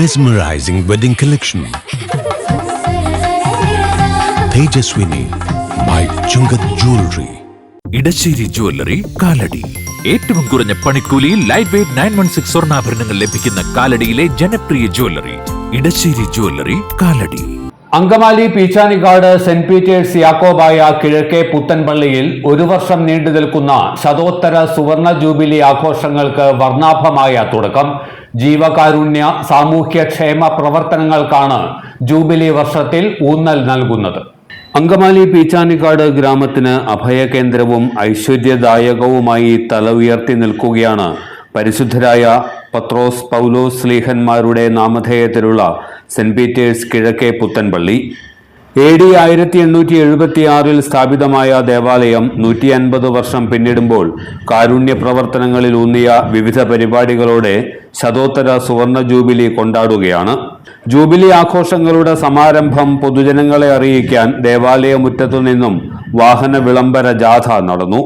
Mesmerizing wedding collection. Tejaswini by Chungat Jewelry. Edassery jewellery Kalady. ഏറ്റവും കുറഞ്ഞ പണിക്കൂലിയിൽ ലൈറ്റ് വെയ്റ്റ് 916 സ്വർണ്ണാഭരണങ്ങൾ ലഭിക്കുന്ന കാലടിയിലെ ജനപ്രിയ jewellery Edassery jewellery Kalady. Angamaly Peechanikkad saint Peter's Yakobaya കിഴക്കേ പുത്തൻപള്ളിയിൽ ഒരു വർഷം നീണ്ടു നിൽക്കുന്ന ശതോത്തര സുവർണ ജൂബിലി ആഘോഷങ്ങൾക്ക് വർണ്ണാഭമായ തുടക്കം. ജീവകാരുണ്യ സാമൂഹ്യക്ഷേമ പ്രവർത്തനങ്ങൾക്കാണ് ജൂബിലി വർഷത്തിൽ ഊന്നൽ നൽകുന്നത്. അങ്കമാലി പീച്ചാനിക്കാട് ഗ്രാമത്തിന് അഭയകേന്ദ്രവും ഐശ്വര്യദായകവുമായി തല ഉയർത്തി നിൽക്കുകയാണ് പരിശുദ്ധരായ പത്രോസ് പൗലോസ് ശ്ലീഹന്മാരുടെ നാമധേയത്തിലുള്ള സെന്റ് പീറ്റേഴ്സ് കിഴക്കേ പുത്തൻപള്ളി. AD 1876 സ്ഥാപിതമായ ദേവാലയം 150 വർഷം പിന്നിടുമ്പോൾ കാരുണ്യ പ്രവർത്തനങ്ങളിൽ ഊന്നിയ വിവിധ പരിപാടികളോടെ ശതോത്തര സുവർണ ജൂബിലി കൊണ്ടാടുകയാണ്. ജൂബിലി ആഘോഷങ്ങളുടെ സമാരംഭം പൊതുജനങ്ങളെ അറിയിക്കാൻ ദേവാലയമുറ്റത്തു നിന്നും വാഹന വിളംബര ജാഥ നടന്നു.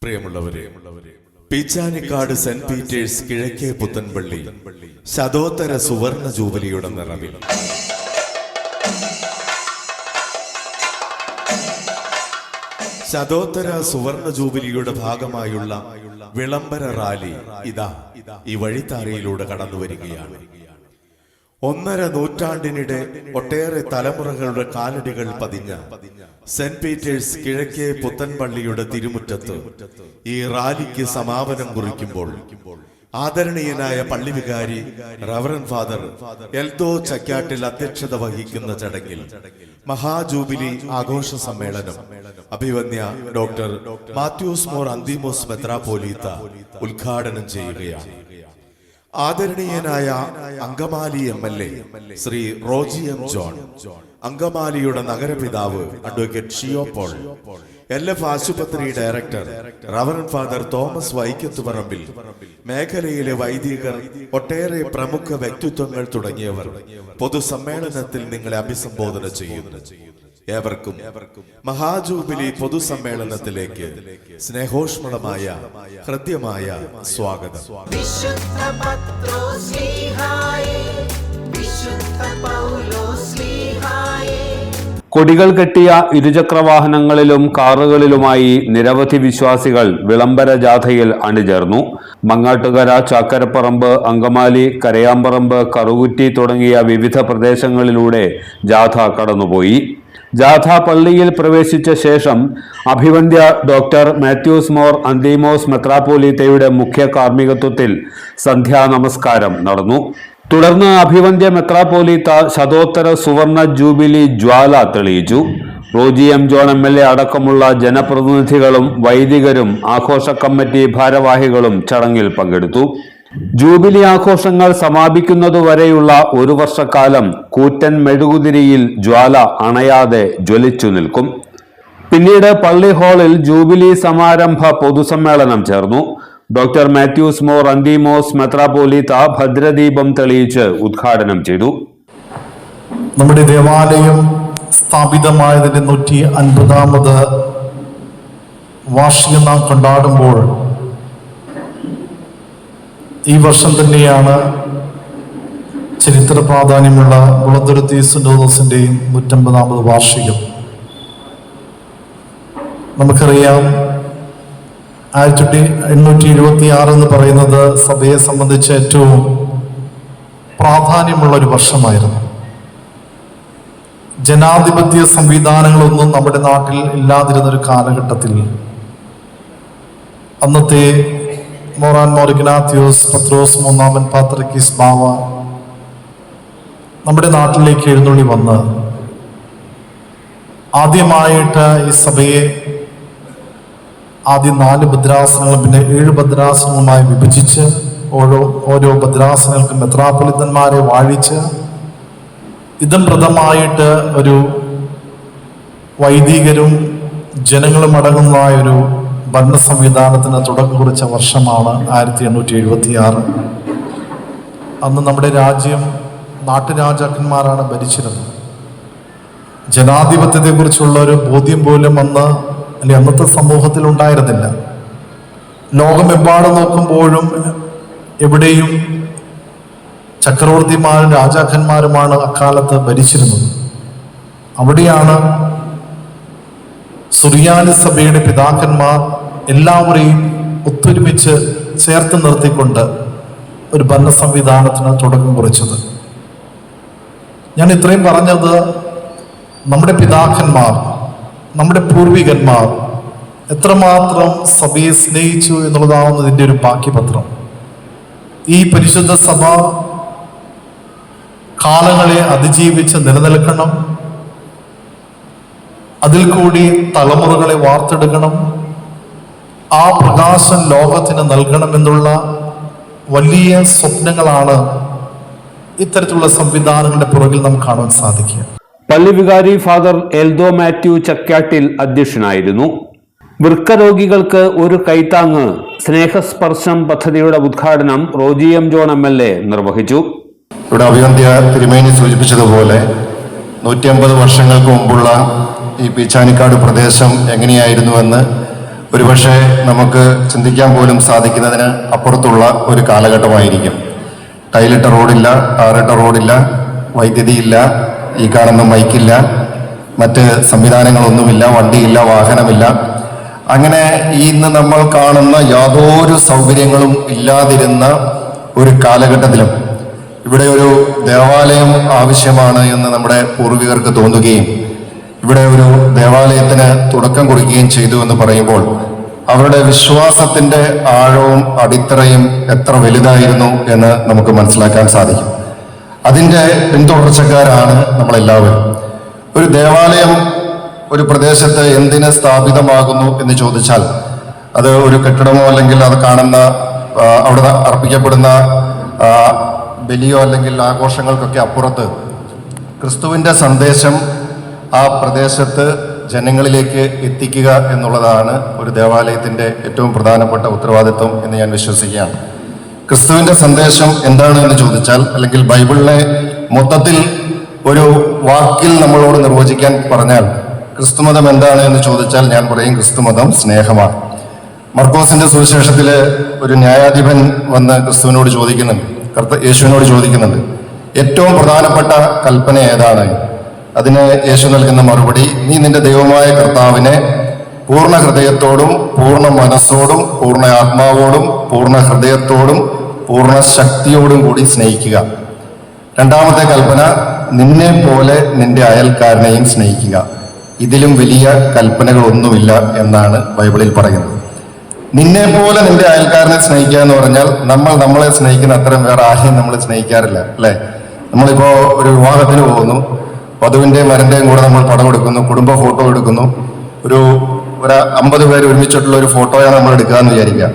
പ്രിയമുള്ളവരെ, പീച്ചാനിക്കാട് സെന്റ് പീറ്റേഴ്സ് കിഴക്കേ പുത്തൻപള്ളി ശതോത്തര സുവർണ ജൂബിലിയുടെ നിറവിൽ ശതോത്തര സുവർണ ജൂബിലിയുടെ ഭാഗമായുള്ള വിളംബര റാലി ഇതാ ഈ വഴിത്താരയിലൂടെ കടന്നു വരികയാണ്. 1.5 നൂറ്റാണ്ടിനിടെ ഒട്ടേറെ തലമുറകളുടെ കാലടികൾ പതിഞ്ഞ സെന്റ് പീറ്റേഴ്സ് കിഴക്കേ പുത്തൻപള്ളിയുടെ തിരുമുറ്റത്ത് ഈ റാലിക്ക് സമാപനം കുറിക്കുമ്പോൾ ആദരണീയനായ പള്ളി വികാരി റവറൻ ഫാദർ എൽദോ ചക്കാട്ടിൽ അധ്യക്ഷത വഹിക്കുന്ന ചടങ്ങിൽ മഹാജൂബിലി ആഘോഷ സമ്മേളനം അഭിവന്യ ഡോക്ടർ മാത്യൂസ് മോർ അന്തീമോസ് മെത്രാപ്പോലീത്ത ഉദ്ഘാടനം ചെയ്യുകയാണ്. ആദരണീയനായ Angamaly MLA Shri Roji M. John, അങ്കമാലിയുടെ നഗരപിതാവ് അഡ്വക്കേറ്റ് ഷിയോ പോൾ, LF ആശുപത്രി director reverend father Thomas Vaikathuparambil, മേഖലയിലെ വൈദികർ, ഒട്ടേറെ പ്രമുഖ വ്യക്തിത്വങ്ങൾ തുടങ്ങിയവർ പൊതുസമ്മേളനത്തിൽ നിങ്ങളെ അഭിസംബോധന ചെയ്യുന്നു. ഏവർക്കും മഹാജൂബിലി പൊതുസമ്മേളനത്തിലേക്ക് സ്നേഹോഷ്മളമായ ഹൃദ്യമായ സ്വാഗതം. കൊടികൾ കെട്ടിയ ഇരുചക്രവാഹനങ്ങളിലും കാറുകളിലുമായി നിരവധി വിശ്വാസികൾ വിളംബര ജാഥയിൽ അണിചേർന്നു. മങ്ങാട്ടുകര, ചാക്കരപ്പറമ്പ്, അങ്കമാലി, കരയാമ്പറമ്പ്, കറുകുറ്റി തുടങ്ങിയ വിവിധ പ്രദേശങ്ങളിലൂടെ ജാഥ കടന്നുപോയി. ജാഥ പള്ളിയിൽ പ്രവേശിച്ച ശേഷം അഭിവന്ദ്യ ഡോക്ടർ മാത്യൂസ് മോർ അന്തീമോസ് മെത്രാപ്പോലീത്തയുടെ മുഖ്യ കാർമ്മികത്വത്തിൽ സന്ധ്യാ നമസ്കാരം നടന്നു. തുടർന്ന് അഭിവന്ദ്യ മെത്രാപ്പോലീത്ത ശതോത്തര സുവർണ ജൂബിലി ജ്വാല തെളിയിച്ചു. റോജി M. ജോൺ MLA അടക്കമുള്ള ജനപ്രതിനിധികളും വൈദികരും ആഘോഷ കമ്മിറ്റി ഭാരവാഹികളും ചടങ്ങിൽ പങ്കെടുത്തു. ജൂബിലി ആഘോഷങ്ങൾ സമാപിക്കുന്നതുവരെയുള്ള ഒരു വർഷക്കാലം കൂറ്റൻ മെഴുകുതിരിയിൽ ജ്വാല അണയാതെ ജ്വലിച്ചു നിൽക്കും. പിന്നീട് പള്ളി ഹാളിൽ ജൂബിലി സമാരംഭ പൊതുസമ്മേളനം ചേർന്നു. ഡോക്ടർ മാത്യൂസ് മോർ അന്തീമോസ് മെത്രാപ്പോലീത്ത ഭദ്രദീപം തെളിയിച്ച് ഉദ്ഘാടനം ചെയ്തു. നമ്മുടെ ദേവാലയം സ്ഥാപിതമായതിന്റെ 150ാമത് വാർഷികം നാം കൊണ്ടാടുമ്പോൾ ഈ വർഷം തന്നെയാണ് ചരിത്ര പ്രാധാന്യമുള്ള മുളന്തുരുത്തി സിനോദോസിന്റെയും 150ാമത് വാർഷികം. നമുക്കറിയാം 1876 എന്ന് പറയുന്നത് സഭയെ സംബന്ധിച്ച് ഏറ്റവും പ്രാധാന്യമുള്ള ഒരു വർഷമായിരുന്നു. ജനാധിപത്യ സംവിധാനങ്ങളൊന്നും നമ്മുടെ നാട്ടിൽ ഇല്ലാതിരുന്നൊരു കാലഘട്ടത്തിൽ അന്നത്തെ മോറാൻ മോർ ഇഗ്നാത്യോസ് പത്രോസ് മൂന്നാമൻ പാത്രിക്കീസ് ബാവ നമ്മുടെ നാട്ടിലേക്ക് എഴുന്നള്ളി വന്ന് ആദ്യമായിട്ട് ഈ സഭയെ ആദ്യം 4 ഭദ്രാസനങ്ങളും പിന്നെ 7 ഭദ്രാസനങ്ങളുമായി വിഭജിച്ച് ഓരോ ഭദ്രാസനങ്ങൾക്കും മെത്രാപ്പൊലിത്തന്മാരെ വാഴിച്ച് ഇതം പ്രദമായിട്ട് ഒരു വൈദികരും ജനങ്ങളും അടങ്ങുന്നതായ ഒരു ഭരണ സംവിധാനത്തിന് തുടക്കം കുറിച്ച വർഷമാണ് 1876. അന്ന് നമ്മുടെ രാജ്യം നാട്ടുരാജാക്കന്മാരാണ് ഭരിച്ചിരുന്നത്. ജനാധിപത്യത്തെക്കുറിച്ചുള്ള ഒരു ബോധ്യം പോലും അന്നത്തെ സമൂഹത്തിൽ ഉണ്ടായിരുന്നില്ല. ലോകമെമ്പാടും നോക്കുമ്പോഴും എവിടെയും ചക്രവർത്തിമാരും രാജാക്കന്മാരുമാണ് അക്കാലത്ത് ഭരിച്ചിരുന്നത്. അവിടെയാണ് സുറിയാനി സഭയുടെ പിതാക്കന്മാർ എല്ലാവരെയും ഒത്തൊരുമിച്ച് ചേർത്ത് നിർത്തിക്കൊണ്ട് ഒരു ഭരണ സംവിധാനത്തിന് തുടക്കം കുറിച്ചത്. ഞാൻ ഇത്രയും പറഞ്ഞത് നമ്മുടെ പിതാക്കന്മാർ, നമ്മുടെ പൂർവികന്മാർ എത്രമാത്രം സഭയെ സ്നേഹിച്ചു എന്നുള്ളതാവുന്നതിൻ്റെ ഒരു ബാക്കിപത്രം. ഈ പരിശുദ്ധ സഭ കാലങ്ങളെ അതിജീവിച്ച് നിലനിൽക്കണം, അതിൽ കൂടി തലമുറകളെ വാർത്തെടുക്കണം, ആ പ്രകാശം ലോകത്തിന് നൽകണമെന്നുള്ള വലിയ സ്വപ്നങ്ങളാണ് ഇത്തരത്തിലുള്ള സംവിധാനങ്ങളുടെ പുറകിൽ നമുക്ക് കാണാൻ സാധിക്കുക. പള്ളി വികാരി ഫാദർ എൽദോ മാത്യു ചക്കാട്ടിൽ അധ്യക്ഷനായിരുന്നു. വൃക്കരോഗികൾക്ക് ഒരു കൈത്താങ്ങ് സ്നേഹസ്പർശം പദ്ധതിയുടെ ഉദ്ഘാടനം റോജി എം ജോൺ MLA നിർവഹിച്ചു. ഇവിടെ അഭിവന്ദ്യ തിരുമേനി സൂചിപ്പിച്ചതുപോലെ 150 വർഷങ്ങൾക്ക് മുമ്പുള്ള ഈ പീച്ചാനിക്കാട് പ്രദേശം എങ്ങനെയായിരുന്നുവെന്ന് ഒരുപക്ഷെ നമുക്ക് ചിന്തിക്കാൻ പോലും സാധിക്കുന്നതിന് അപ്പുറത്തുള്ള ഒരു കാലഘട്ടമായിരിക്കും. ടൈലിട്ട റോഡില്ല, ടാറിട്ട റോഡില്ല, വൈദ്യുതിയില്ല, ഈ കാണുന്ന മൈക്കില്ല, മറ്റ് സംവിധാനങ്ങളൊന്നുമില്ല, വണ്ടിയില്ല, വാഹനമില്ല. അങ്ങനെ ഇന്ന് നമ്മൾ കാണുന്ന യാതൊരു സൗകര്യങ്ങളും ഇല്ലാതിരുന്ന ഒരു കാലഘട്ടത്തിലും ഇവിടെ ഒരു ദേവാലയം ആവശ്യമാണ് എന്ന് നമ്മുടെ പൂർവികർക്ക് തോന്നുകയും ഇവിടെ ഒരു ദേവാലയത്തിന് തുടക്കം കുറിക്കുകയും ചെയ്തു എന്ന് പറയുമ്പോൾ അവരുടെ വിശ്വാസത്തിന്റെ ആഴവും അടിത്തറയും എത്ര വലുതായിരുന്നു എന്ന് നമുക്ക് മനസ്സിലാക്കാൻ സാധിക്കും. അതിൻ്റെ പിന്തുടർച്ചക്കാരാണ് നമ്മളെല്ലാവരും. ഒരു ദേവാലയം ഒരു പ്രദേശത്ത് എന്തിന് സ്ഥാപിതമാകുന്നു എന്ന് ചോദിച്ചാൽ അത് ഒരു കെട്ടിടമോ അല്ലെങ്കിൽ അത് കാണുന്ന അവിടെ അർപ്പിക്കപ്പെടുന്ന ബലിയോ അല്ലെങ്കിൽ ആഘോഷങ്ങൾക്കൊക്കെ അപ്പുറത്ത് ക്രിസ്തുവിൻ്റെ സന്ദേശം ആ പ്രദേശത്ത് ജനങ്ങളിലേക്ക് എത്തിക്കുക എന്നുള്ളതാണ് ഒരു ദേവാലയത്തിൻ്റെ ഏറ്റവും പ്രധാനപ്പെട്ട ഉത്തരവാദിത്വം എന്ന് ഞാൻ വിശ്വസിക്കുകയാണ്. ക്രിസ്തുവിൻ്റെ സന്ദേശം എന്താണ് എന്ന് ചോദിച്ചാൽ, അല്ലെങ്കിൽ ബൈബിളിനെ മൊത്തത്തിൽ ഒരു വാക്കിൽ നമ്മളോട് നിർവചിക്കാൻ പറഞ്ഞാൽ ക്രിസ്തുമതം എന്താണ് എന്ന് ചോദിച്ചാൽ ഞാൻ പറയും ക്രിസ്തുമതം സ്നേഹമാണ്. മർക്കോസിന്റെ സുവിശേഷത്തിൽ ഒരു ന്യായാധിപൻ വന്ന് ക്രിസ്തുവിനോട് ചോദിക്കുന്നുണ്ട്, യേശുവിനോട് ചോദിക്കുന്നുണ്ട്, ഏറ്റവും പ്രധാനപ്പെട്ട കൽപ്പന ഏതാണ്? അതിന് യേശു നൽകുന്ന മറുപടി, നീ നിന്റെ ദൈവമായ കർത്താവിനെ പൂർണ്ണ ഹൃദയത്തോടും പൂർണ്ണ മനസ്സോടും പൂർണ്ണ ആത്മാവോടും പൂർണ്ണ ഹൃദയത്തോടും പൂർണ്ണ ശക്തിയോടും കൂടി സ്നേഹിക്കുക. രണ്ടാമത്തെ കൽപ്പന, നിന്നെ പോലെ നിന്റെ അയൽക്കാരനെയും സ്നേഹിക്കുക. ഇതിലും വലിയ കൽപ്പനകളൊന്നുമില്ല എന്നാണ് ബൈബിളിൽ പറയുന്നത്. നിന്നെ പോലെ നിന്റെ അയൽക്കാരനെ സ്നേഹിക്കുക എന്ന് പറഞ്ഞാൽ നമ്മളെ സ്നേഹിക്കുന്ന അത്രയും വേറെ ആരെയും നമ്മൾ സ്നേഹിക്കാറില്ല, അല്ലെ? നമ്മളിപ്പോ ഒരു വിവാഹത്തിന് പോകുന്നു, വധുവിന്റെയും വരന്റെയും കൂടെ നമ്മൾ പടം എടുക്കുന്നു, കുടുംബ ഫോട്ടോ എടുക്കുന്നു, ഒരു 50 പേര് ഒരുമിച്ചിട്ടുള്ള ഒരു ഫോട്ടോയാണ് നമ്മൾ എടുക്കുക എന്ന് വിചാരിക്കുക.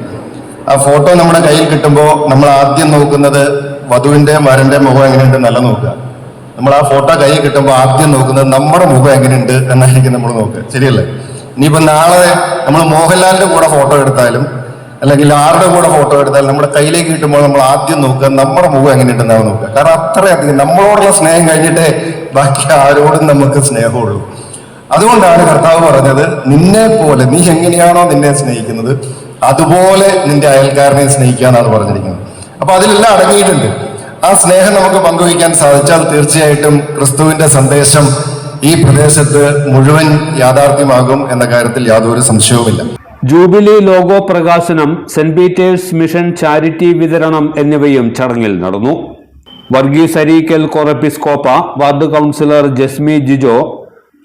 ആ ഫോട്ടോ നമ്മുടെ കയ്യിൽ കിട്ടുമ്പോൾ നമ്മൾ ആദ്യം നോക്കുന്നത് വധുവിന്റെയും വരന്റെയും മുഖം എങ്ങനെയുണ്ടെന്നല്ല നോക്കുക. നമ്മൾ ആ ഫോട്ടോ കയ്യിൽ കിട്ടുമ്പോൾ ആദ്യം നോക്കുന്നത് നമ്മുടെ മുഖം എങ്ങനെയുണ്ട് എന്നായിരിക്കും നമ്മൾ നോക്കുക, ശരിയല്ലേ? ഇനിയിപ്പോൾ നാളെ നമ്മൾ മോഹൻലാലിന്റെ കൂടെ ഫോട്ടോ എടുത്താലും അല്ലെങ്കിൽ ആരുടെ കൂടെ ഫോട്ടോ എടുത്താലും നമ്മുടെ കയ്യിലേക്ക് കിട്ടുമ്പോൾ നമ്മൾ ആദ്യം നോക്കുക നമ്മുടെ മുഖം എങ്ങനെയുണ്ടെന്നാണ് നോക്കുക. കാരണം അത്രയധികം നമ്മളോടുള്ള സ്നേഹം കഴിഞ്ഞിട്ടേ ബാക്കി ആരോടും നമുക്ക് സ്നേഹമുള്ളൂ. അതുകൊണ്ടാണ് കർത്താവ് പറഞ്ഞത്, നിന്നെ പോലെ, നീ എങ്ങനെയാണോ നിന്നെ സ്നേഹിക്കുന്നത് അതുപോലെ നിന്റെ അയൽക്കാരനെ സ്നേഹിക്കുക എന്നാണ് പറഞ്ഞിരിക്കുന്നത്. അപ്പൊ അതിലെല്ലാം അടങ്ങിയിട്ടുണ്ട്. ആ സ്നേഹം നമുക്ക് പങ്കുവയ്ക്കാൻ സാധിച്ചാൽ തീർച്ചയായിട്ടും ക്രിസ്തുവിന്റെ സന്ദേശം ഈ പ്രദേശത്ത് മുഴുവൻ യാഥാർത്ഥ്യമാകും എന്ന കാര്യത്തിൽ യാതൊരു സംശയവുമില്ല. ജൂബിലി ലോഗോ പ്രകാശനം, സെന്റ് പീറ്റേഴ്സ് മിഷൻ ചാരിറ്റി വിതരണം എന്നിവയും ചടങ്ങിൽ നടന്നു. വർഗീസ് അരീക്കൽ കോറപ്പിസ്കോപ്പ, ward councillor Jasmi Jijo,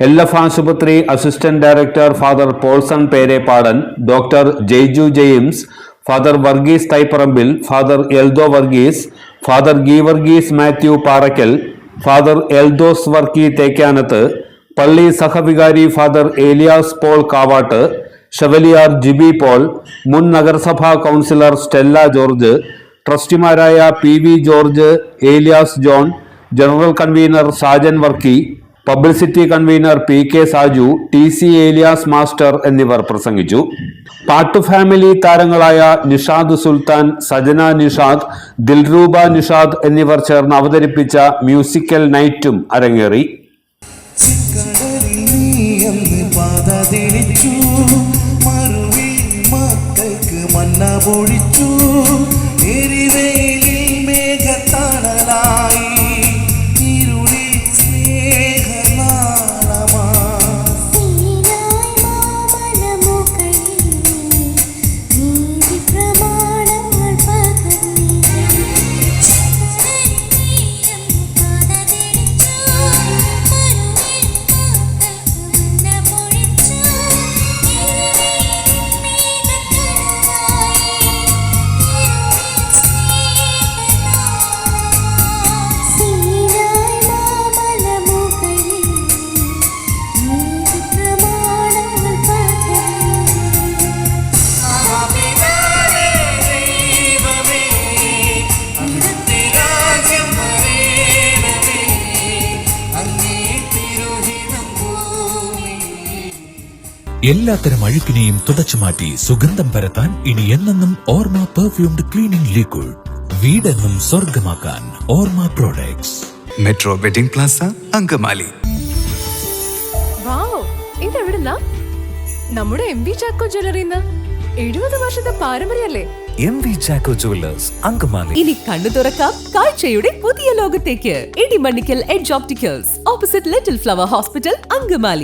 LF ആശുപത്രി assistant director father Paulson Perepadan, doctor Jaiju James, father Varghese Thaiparambil, father Eldho Varghese, father Geevarghese Mathew Parakkal, father Eldhose Varkey Thekkanath, പള്ളി സഹവികാരി father Elias Paul Kavatt, chevalier Jibi Paul, മുൻ നഗരസഭാ കൗൺസിലർ സ്റ്റെല്ല ജോർജ്, ട്രസ്റ്റിമാരായ PV George, Elias John, general convener Sajan Varkey, publicity convener PK Saju, TC Elias master എന്നിവർ പ്രസംഗിച്ചു. പാട്ടു ഫാമിലി താരങ്ങളായ നിഷാദ് സുൽത്താൻ, സജന നിഷാദ്, ദിൽറൂബ നിഷാദ് എന്നിവർ ചേർന്ന് അവതരിപ്പിച്ച മ്യൂസിക്കൽ നൈറ്റും അരങ്ങേറി. എല്ലാത്തരം അഴുക്കിനെയും തുടച്ചു മാറ്റി സുഗന്ധം പരത്താൻ ഇനി എന്നെന്നും ഓർമ്മ പെർഫ്യൂംഡ് ക്ലീനിംഗ് ലിക്വിഡ്. വീടെന്നും സ്വർഗമാക്കാൻ Orma products. Metro wedding plaza, Angamaly. Wow, ഇതെവിടുന്നാ? നമ്മുടെ MV ചാക്കോ ജ്വല്ലറിന്ന് 70 വർഷത്തെ പാരമ്പര്യല്ലേ? MV Chacko jewellers, Angamaly. ഇനി കണ്ണു തുറക്കാം കാഴ്ചയുടെ പുതിയ ലോകത്തേക്ക്. Idimannickal edge opticals, opposite Little Flower hospital, Angamaly.